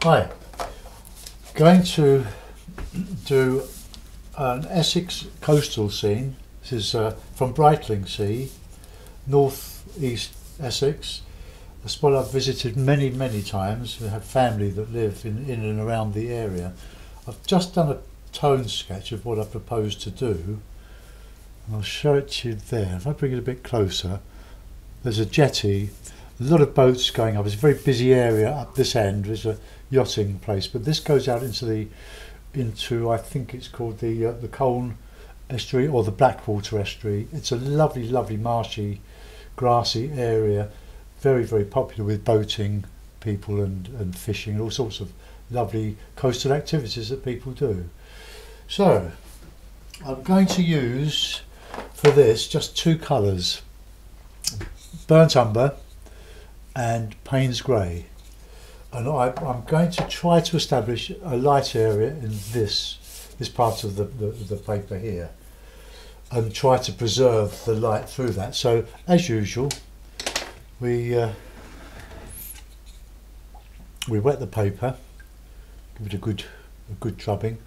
Hi, going to do an Essex coastal scene. This is from Brightlingsea, north east Essex, a spot I've visited many times. I have family that live in and around the area. I've just done a tone sketch of what I propose to do, and I'll show it to you there. If I bring it a bit closer, there's a jetty, a lot of boats going up. It's a very busy area up this end. There's a yachting place, but this goes out into I think it's called the Colne Estuary or the Blackwater Estuary. It's a lovely marshy, grassy area, very popular with boating people and fishing and all sorts of lovely coastal activities that people do. So I'm going to use for this just two colours, burnt umber and Payne's grey, and I'm going to try to establish a light area in this part of the paper here and try to preserve the light through that. So as usual, we wet the paper, give it a good drubbing.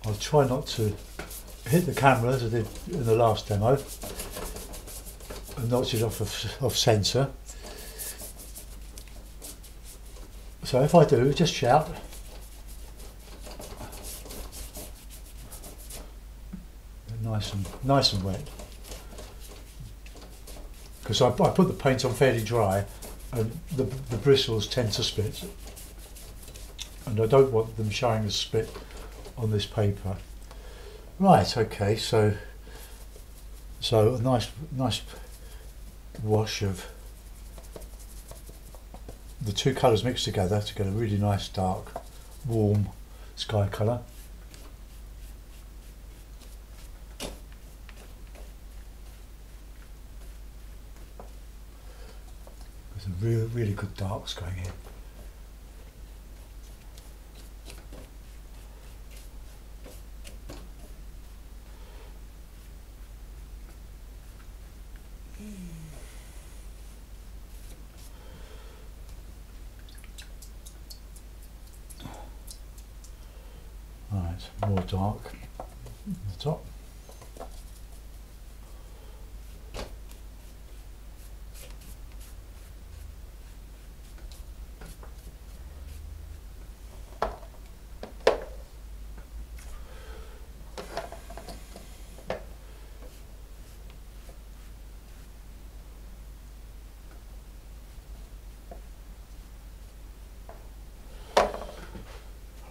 I'll try not to hit the camera as I did in the last demo and knock it off centre. So if I do, just shout. Nice and wet, because I put the paint on fairly dry, and the bristles tend to split, and I don't want them showing a split on this paper. Right, okay, so a nice wash of the two colours mixed together to get a really nice dark warm sky colour. There's a really good darks going in. Right, more dark at the top.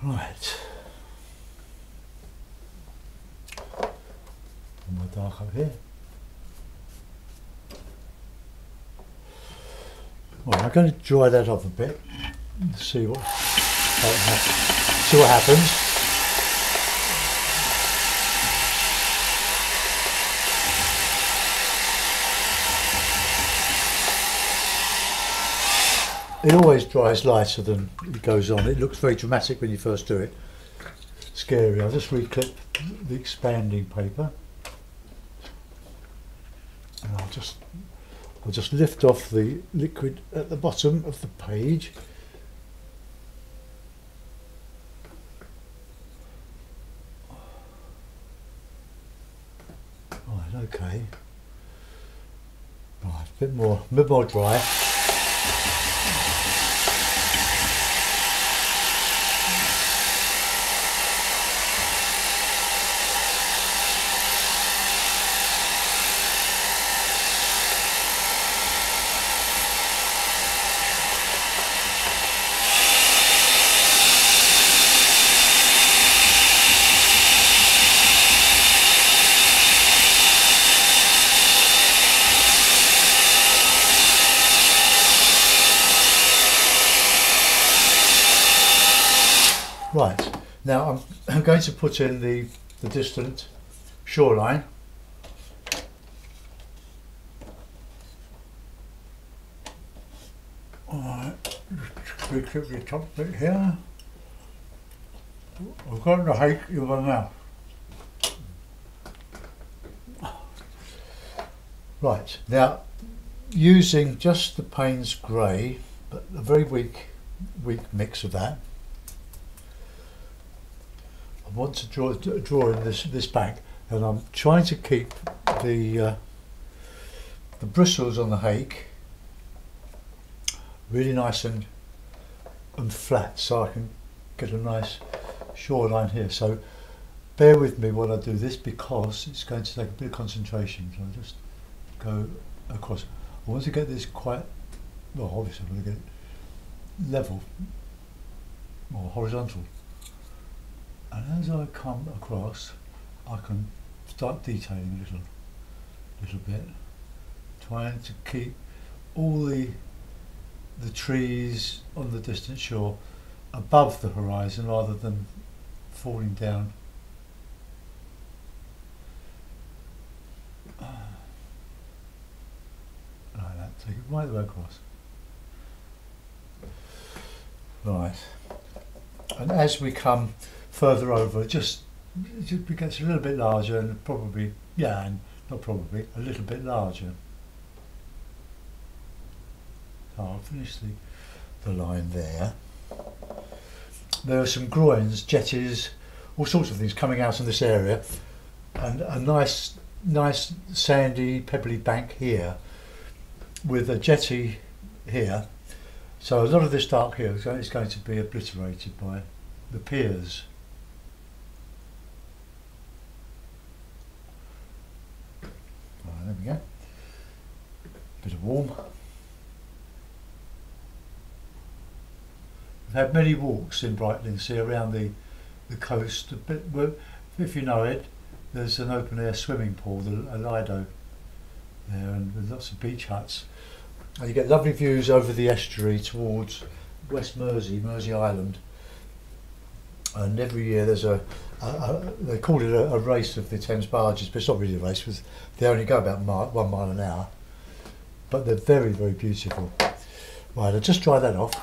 Right. More dark up here. Well, I'm going to dry that off a bit and see what happens. It always dries lighter than it goes on. It looks very dramatic when you first do it. Scary. I'll just reclip the expanding paper. And I'll just lift off the liquid at the bottom of the page. Right, okay. Right, a bit more dry. Right, now I'm going to put in the distant shoreline. Alright, just reclip the top bit here. I've got the height in my mouth. Right, now using just the Payne's grey, but a very weak weak mix of that. I want to draw in this back, and I'm trying to keep the bristles on the hake really nice and flat, so I can get a nice shoreline here. So bear with me while I do this, because it's going to take a bit of concentration. So I'll just go across. I want to get this quite, well, obviously I'm going to get it level or horizontal, and as I come across I can start detailing a little bit, trying to keep all the trees on the distant shore above the horizon rather than falling down. Like that, take it right the way across. Right, and as we come further over, it just gets a little bit larger, and probably, yeah, and not probably, a little bit larger. So I'll finish the line there. There are some groins, jetties, all sorts of things coming out in this area, and a nice sandy pebbly bank here with a jetty here. So a lot of this dark here is going to be obliterated by the piers. Right, there we go. Bit of warm. We've had many walks in Brightlingsea around the coast. A bit, if you know it, there's an open air swimming pool, a Lido there, and with lots of beach huts. And you get lovely views over the estuary towards West Mersey Island. And every year there's they call it a race of the Thames barges, but it's not really a race, because they only go about 1 mile an hour. But they're very, very beautiful. Right, I'll just dry that off.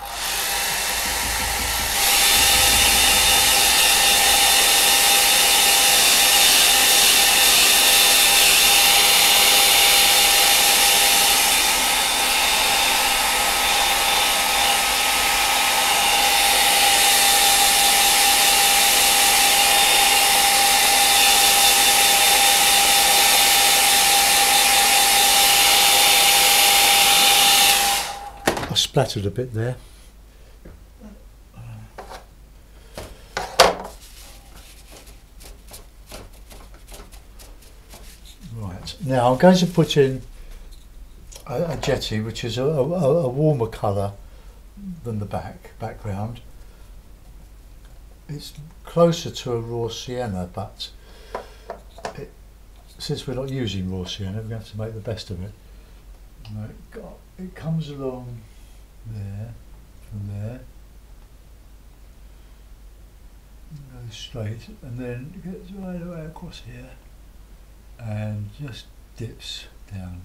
Splattered a bit there. Right, now I'm going to put in a jetty, which is a warmer colour than the background. It's closer to a raw sienna, but since we're not using raw sienna, we have to make the best of it. It comes along there, from there, goes straight, and then it gets right away across here and just dips down,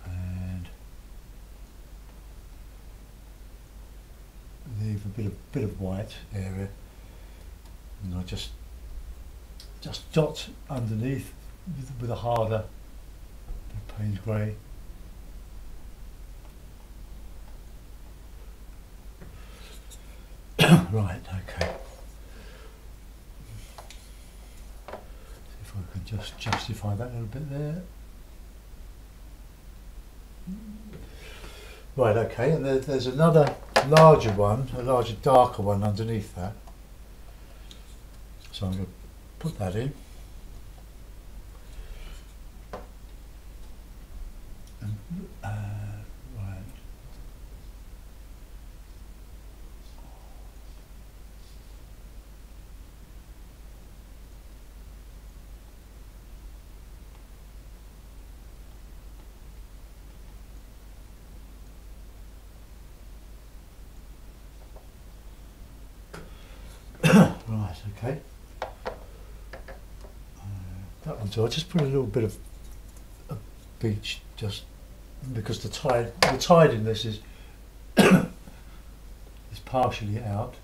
and leave a bit of white area, and I just dot underneath with a harder Payne's grey. Right, okay. See if I can just justify that a little bit there. Right, okay, and there's another larger one, a larger darker one underneath that. So I'm going to put that in. Right. Right, okay. That one, so I'll just put a little bit of a beach, just because the tide in this is is partially out.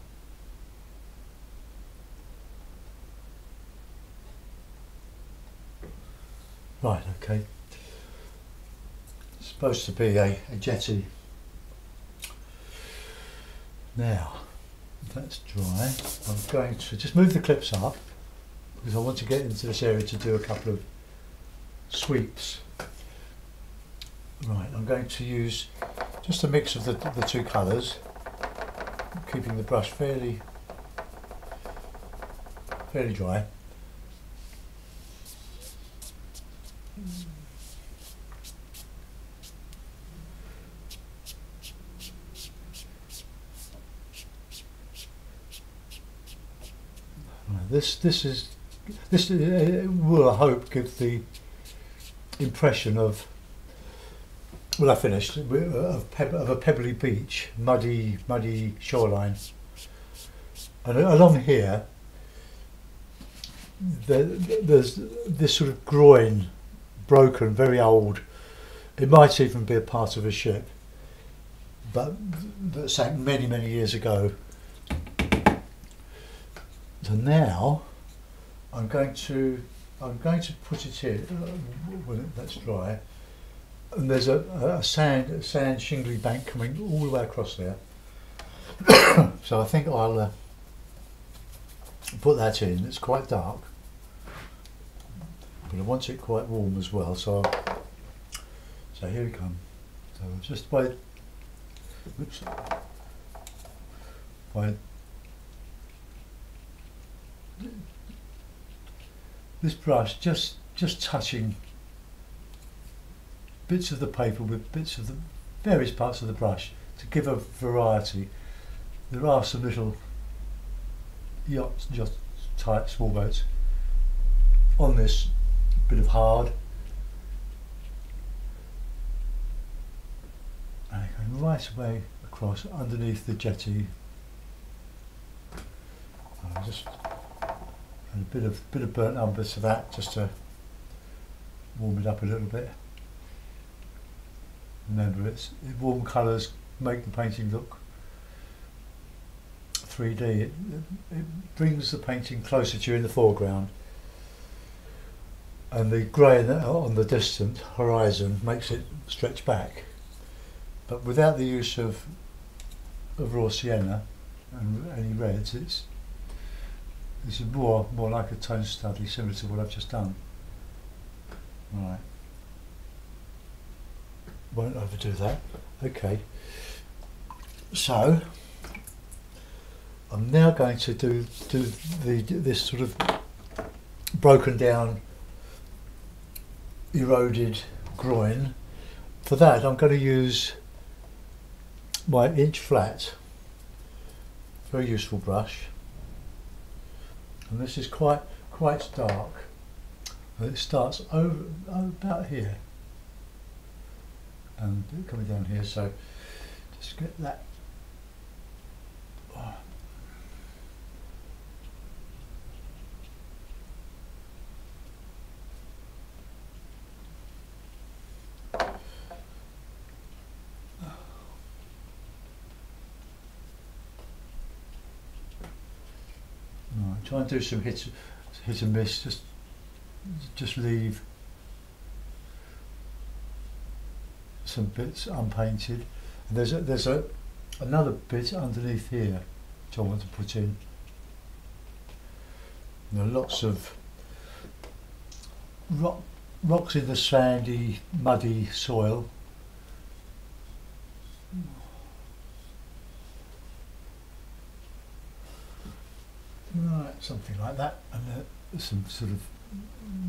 Right, okay. Let's supposed to be a jetty. Now that's dry. I'm going to just move the clips up because I want to get into this area to do a couple of sweeps. Right, I'm going to use just a mix of the two colours, keeping the brush fairly dry. This will, I hope, give the impression of, well, I finished, of a pebbly beach, muddy shoreline, and along here there's this sort of groin, broken, very old. It might even be a part of a ship, but that sank many years ago. So now I'm going to put it in when that's dry, and there's a sand shingly bank coming all the way across there. So I think I'll put that in. It's quite dark, but I want it quite warm as well. So here we come. So just by this brush, just touching bits of the paper with bits of the various parts of the brush to give a variety. There are some little yachts, just tight small boats on this bit of hard, and going right away across underneath the jetty. Just and a bit of burnt umber to that, just to warm it up a little bit. Remember, warm colours make the painting look 3D. It brings the painting closer to you in the foreground, and the grey on the distant horizon makes it stretch back. But without the use of raw sienna and any reds, it's more like a tone study, similar to what I've just done. Right. Won't overdo that. Okay. So I'm now going to do this sort of broken down, eroded groin. For that, I'm going to use my inch flat, very useful brush. And this is quite dark, and it starts over about here and coming down here, so just get that. Try and do some hit and miss. Just leave some bits unpainted, and there's another bit underneath here which I want to put in. There are lots of rocks in the sandy, muddy soil. Right, something like that, and there's some sort of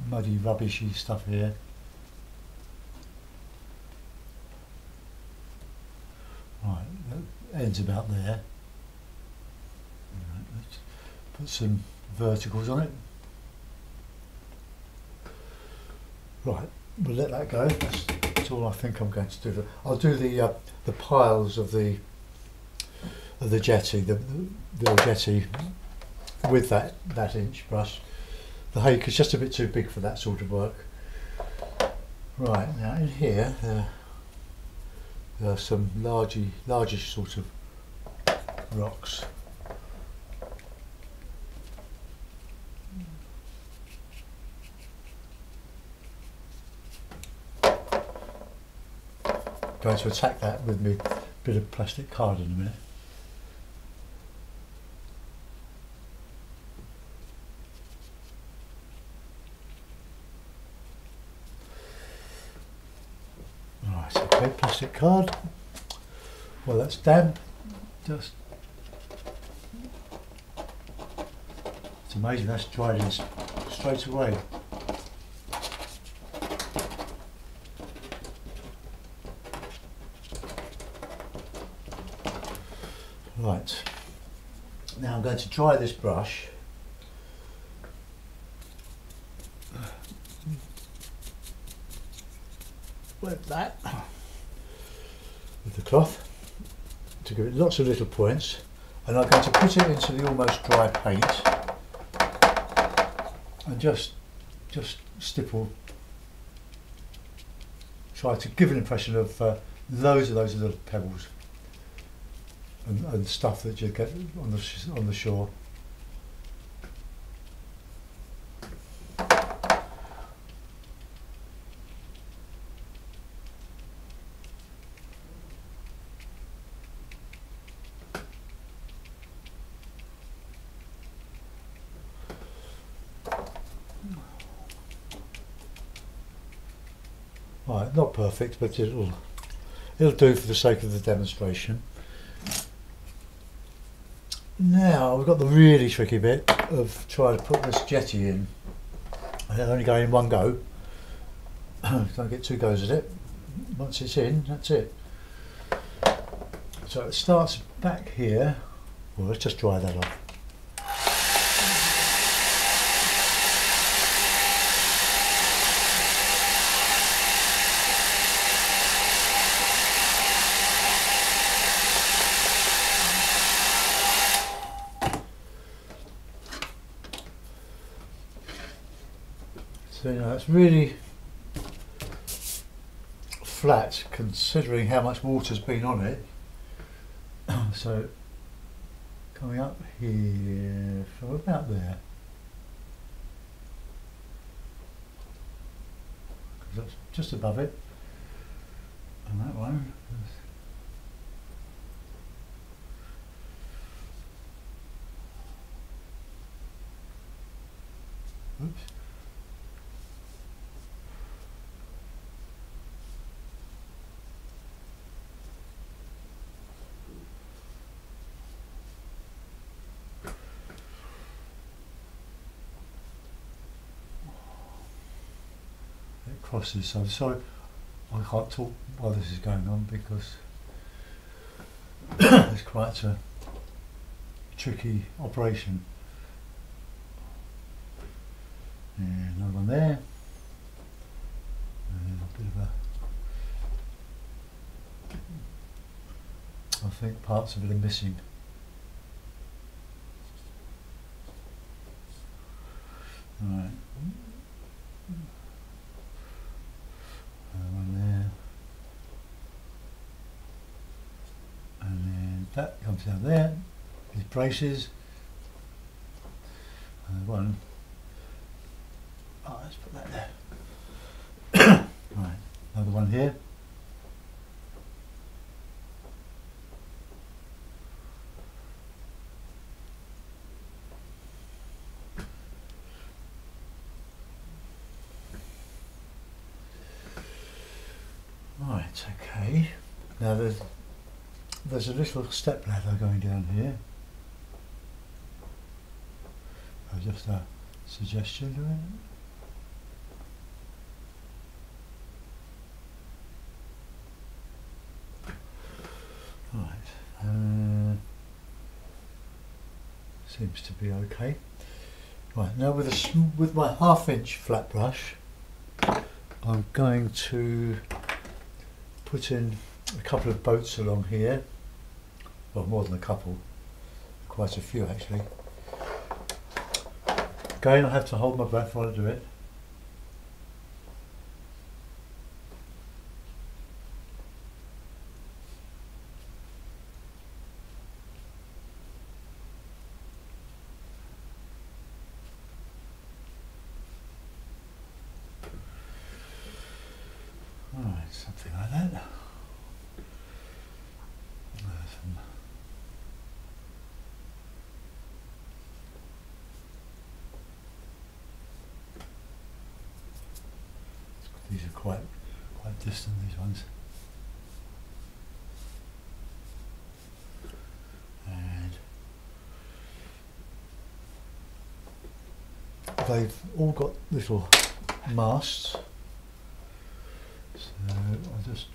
muddy, rubbishy stuff here. Right, that ends about there. Right, let's put some verticals on it. Right, we'll let that go. That's all I think I'm going to do. I'll do the piles of the jetty, the jetty, with that inch brush. The hake is just a bit too big for that sort of work. Right, now in here there are some largish sort of rocks. going to attack that with my bit of plastic card in a minute. Right, okay, plastic card. Well, that's damp. Just, it's amazing, that's dried in straight away. Right, now I'm going to dry this brush with that, with the cloth, to give it lots of little points, and I'm going to put it into the almost dry paint and just stipple, try to give an impression of loads of those little pebbles and stuff that you get on the shore. Right, not perfect, but it'll do for the sake of the demonstration. Now we've got the really tricky bit of trying to put this jetty in. And only going in one go. Don't get two goes at it. Once it's in, that's it. So it starts back here. Well, let's just dry that off. So, you know, it's really flat considering how much water's been on it. So coming up here from about there, because that's just above it, and that one. Oops. Crosses, so sorry I can't talk while this is going on because it's quite a tricky operation. And another one there, and a bit of I think parts of it are missing. Right. One there, and then that comes down there, these braces, and one, let's put that there. Right, another one here. Right, okay. Now there's a little step ladder going down here. Just a suggestion to it. Right. Seems to be okay. Right, now with my 1/2 inch flat brush, I'm going to put in a couple of boats along here. Well, more than a couple, quite a few actually. Again, I have to hold my breath while I do it. Alright, something like that. These are quite distant, these ones. And they've all got little masts. So I'll just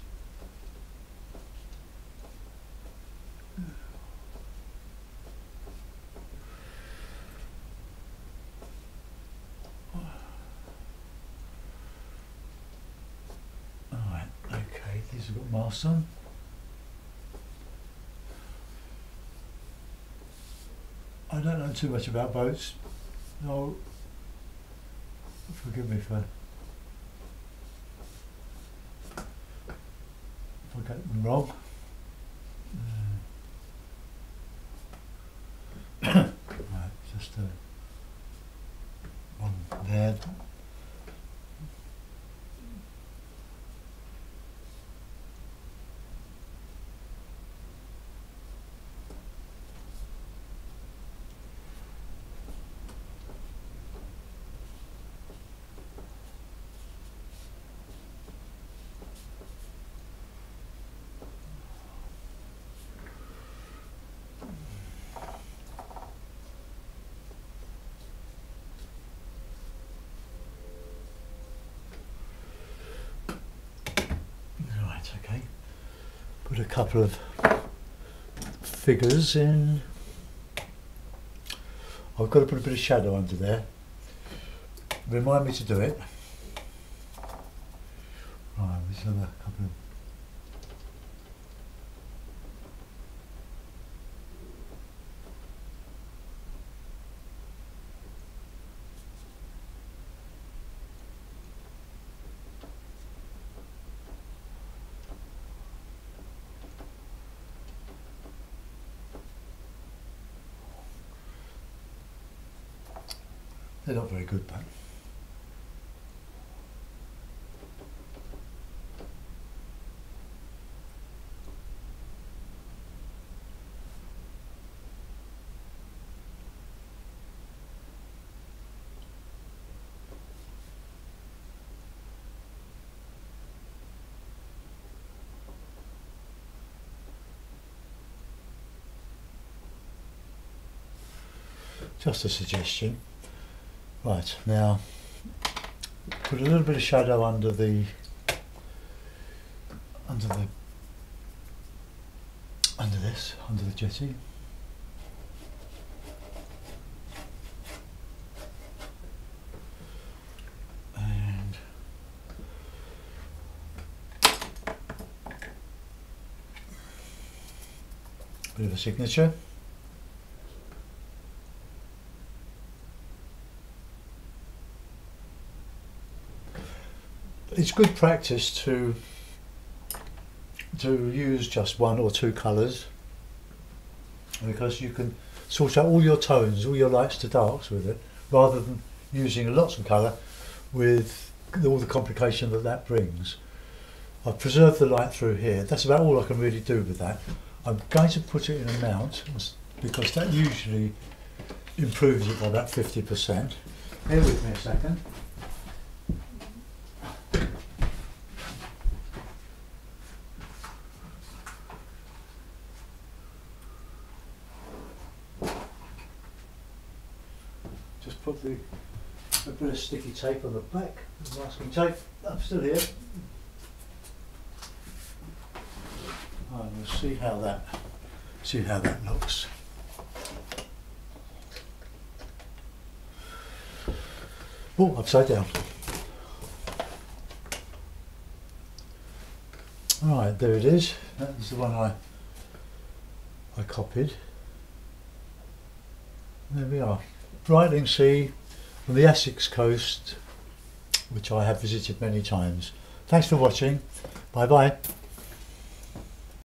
these have got masts on. I don't know too much about boats. No, forgive me if I get them wrong. Right, just one there. Okay, put a couple of figures in. I've got to put a bit of shadow under there. Remind me to do it. Right, there's another couple of. They're not very good, but just a suggestion. Right, now put a little bit of shadow under this, under the jetty. And a bit of a signature. It's good practice to use just one or two colours, because you can sort out all your tones, all your lights to darks with it, rather than using lots of colour with all the complication that brings. I've preserved the light through here. That's about all I can really do with that. I'm going to put it in a mount, because that usually improves it by about 50%. Bear with me a second. Just put a bit of sticky tape on the back, masking tape. I'm still here. And we'll see how that looks. Oh, upside down. Alright, there it is. That was the one I copied. There we are. Brightlingsea on the Essex coast, which I have visited many times. Thanks for watching. Bye bye.